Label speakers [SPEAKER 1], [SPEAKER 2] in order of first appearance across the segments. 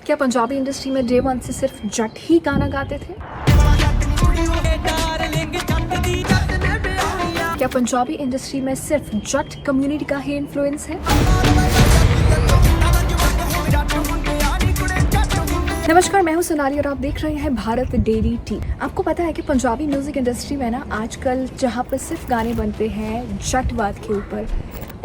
[SPEAKER 1] क्या पंजाबी इंडस्ट्री में day one से सिर्फ जट ही गाना गाते थे? क्या पंजाबी इंडस्ट्री में सिर्फ जट कम्युनिटी का ही इन्फ्लुएंस है? नमस्कार, मैं हूं सोनाली और आप देख रहे हैं भारत डेली टी। आपको पता है कि पंजाबी म्यूजिक इंडस्ट्री में ना आजकल जहां पर सिर्फ गाने बनते हैं जटवाद के ऊपर,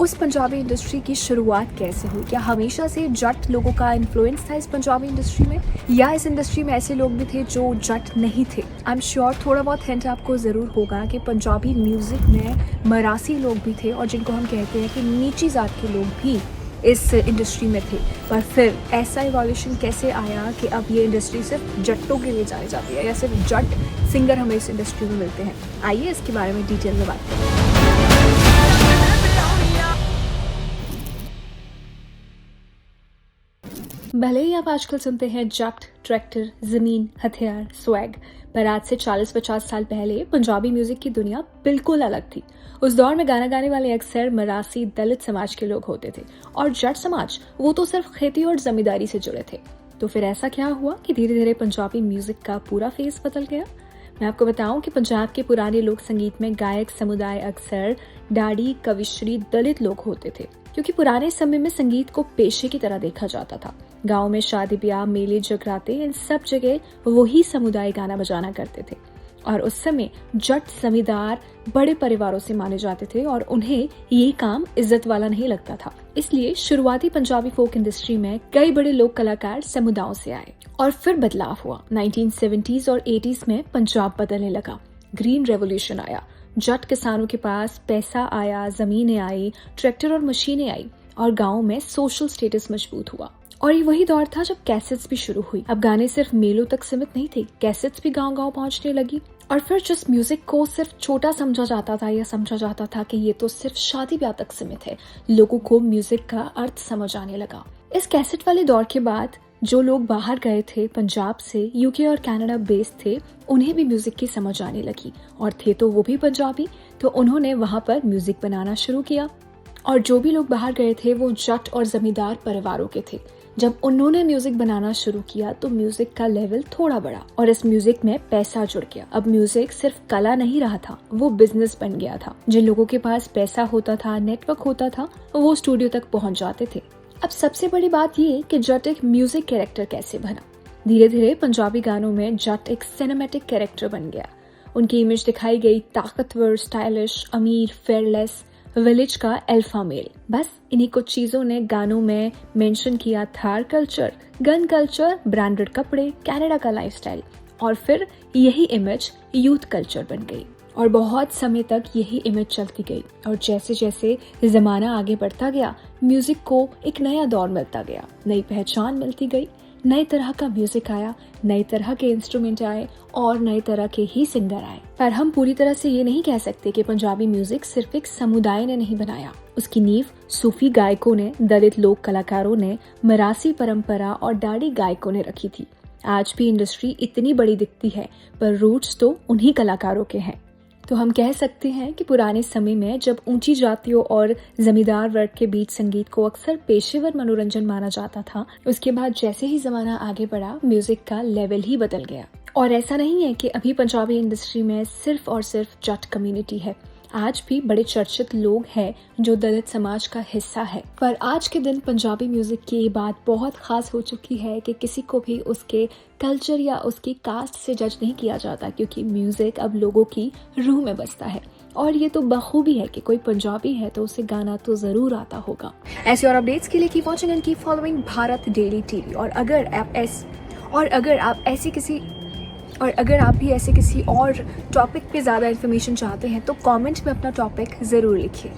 [SPEAKER 1] उस पंजाबी इंडस्ट्री की शुरुआत कैसे हुई? क्या हमेशा से जट लोगों का इन्फ्लुएंस था इस पंजाबी इंडस्ट्री में, या इस इंडस्ट्री में ऐसे लोग भी थे जो जट नहीं थे? आई एम श्योर थोड़ा बहुत हिंट आपको ज़रूर होगा कि पंजाबी म्यूज़िक में मरासी लोग भी थे और जिनको हम कहते हैं कि नीची जात के लोग भी इस इंडस्ट्री में थे। पर फिर ऐसा इवोल्यूशन कैसे आया कि अब ये इंडस्ट्री सिर्फ जट्टों के लिए जानी जाती है या सिर्फ जट सिंगर हमें इस इंडस्ट्री में मिलते हैं? आइए इसके बारे में डिटेल में बात करें। भले ही आप आजकल सुनते हैं जट, ट्रैक्टर, जमीन, हथियार, स्वैग, पर आज से 40-50 साल पहले पंजाबी म्यूजिक की दुनिया बिल्कुल अलग थी। उस दौर में गाना गाने वाले अक्सर मरासी दलित समाज के लोग होते थे और जट समाज वो तो सिर्फ खेती और जमींदारी से जुड़े थे। तो फिर ऐसा क्या हुआ कि धीरे धीरे पंजाबी म्यूजिक का पूरा फेस बदल गया? मैं आपको बताऊं कि पंजाब के पुराने लोक संगीत में गायक समुदाय अक्सर डाड़ी, कविश्री, दलित लोग होते थे, क्योंकि पुराने समय में संगीत को पेशे की तरह देखा जाता था। गांव में शादी ब्याह, मेले, जगराते, इन सब जगह वही समुदाय गाना बजाना करते थे। और उस समय जट जमींदार बड़े परिवारों से माने जाते थे और उन्हें ये काम इज्जत वाला नहीं लगता था। इसलिए शुरुआती पंजाबी फोक इंडस्ट्री में कई बड़े लोक कलाकार समुदायों से आए और फिर बदलाव हुआ। 1970s और 80s में पंजाब बदलने लगा। ग्रीन रेवोल्यूशन आया, जट किसानों के पास पैसा आया, जमीनें आई, ट्रैक्टर और मशीनें आई और गाँव में सोशल स्टेटस मजबूत हुआ। और ये वही दौर था जब कैसेट्स भी शुरू हुई। अब गाने सिर्फ मेलों तक सीमित नहीं थे, कैसेट्स भी गांव गांव पहुंचने लगी। और फिर जिस म्यूजिक को सिर्फ छोटा समझा जाता था या समझा जाता था कि ये तो सिर्फ शादी ब्याह तक सीमित है, लोगों को म्यूजिक का अर्थ समझ आने लगा। इस कैसेट वाले दौर के बाद जो लोग बाहर गए थे पंजाब से, यूके और कनाडा बेस्ड थे, उन्हें भी म्यूजिक की समझ आने लगी और थे तो वो भी पंजाबी, तो उन्होंने वहां पर म्यूजिक बनाना शुरू किया। और जो भी लोग बाहर गए थे वो जट और जमींदार परिवारों के थे। जब उन्होंने म्यूजिक बनाना शुरू किया तो म्यूजिक का लेवल थोड़ा बढ़ा और इस म्यूजिक में पैसा जुड़ गया। अब म्यूजिक सिर्फ कला नहीं रहा था, वो बिजनेस बन गया था। जिन लोगों के पास पैसा होता था, नेटवर्क होता था, वो स्टूडियो तक पहुंच जाते थे। अब सबसे बड़ी बात ये कि जट एक म्यूजिक कैरेक्टर कैसे बना। धीरे धीरे पंजाबी गानों में जट एक सिनेमैटिक कैरेक्टर बन गया। उनकी इमेज दिखाई गई ताकतवर, स्टाइलिश, अमीर, फेयरलेस, विलेज का अल्फा मेल। बस इन्हीं कुछ चीजों ने गानों में मेंशन किया Thar culture, gun culture, branded कपड़े, कनाडा का लाइफस्टाइल, और फिर यही इमेज यूथ कल्चर बन गई और बहुत समय तक यही इमेज चलती गई। और जैसे जैसे जमाना आगे बढ़ता गया, म्यूजिक को एक नया दौर मिलता गया, नई पहचान मिलती गई, नई तरह का म्यूजिक आया, नई तरह के इंस्ट्रूमेंट आए और नए तरह के ही सिंगर आए। पर हम पूरी तरह से ये नहीं कह सकते कि पंजाबी म्यूजिक सिर्फ एक समुदाय ने नहीं बनाया। उसकी नींव सूफी गायकों ने, दलित लोक कलाकारों ने, मरासी परंपरा और दाढ़ी गायकों ने रखी थी। आज भी इंडस्ट्री इतनी बड़ी दिखती है पर रूट्स तो उन्हीं कलाकारों के हैं। तो हम कह सकते हैं कि पुराने समय में जब ऊंची जातियों और जमींदार वर्ग के बीच संगीत को अक्सर पेशेवर मनोरंजन माना जाता था, उसके बाद जैसे ही जमाना आगे बढ़ा, म्यूजिक का लेवल ही बदल गया। और ऐसा नहीं है कि अभी पंजाबी इंडस्ट्री में सिर्फ और सिर्फ जट कम्युनिटी है। आज भी बड़े चर्चित लोग हैं जो दलित समाज का हिस्सा है। पर आज के दिन पंजाबी म्यूजिक की ये बात बहुत खास हो चुकी है कि किसी को भी उसके कल्चर या उसकी कास्ट से जज नहीं किया जाता, क्योंकि म्यूजिक अब लोगों की रूह में बसता है। और ये तो बखूबी है कि कोई पंजाबी है तो उसे गाना तो जरूर आता होगा। ऐसे और अपडेट्स के लिए keep watching and keep following Bharat daily TV. और अगर आप भी ऐसे किसी और टॉपिक पे ज़्यादा इन्फॉर्मेशन चाहते हैं तो कमेंट में अपना टॉपिक ज़रूर लिखिए।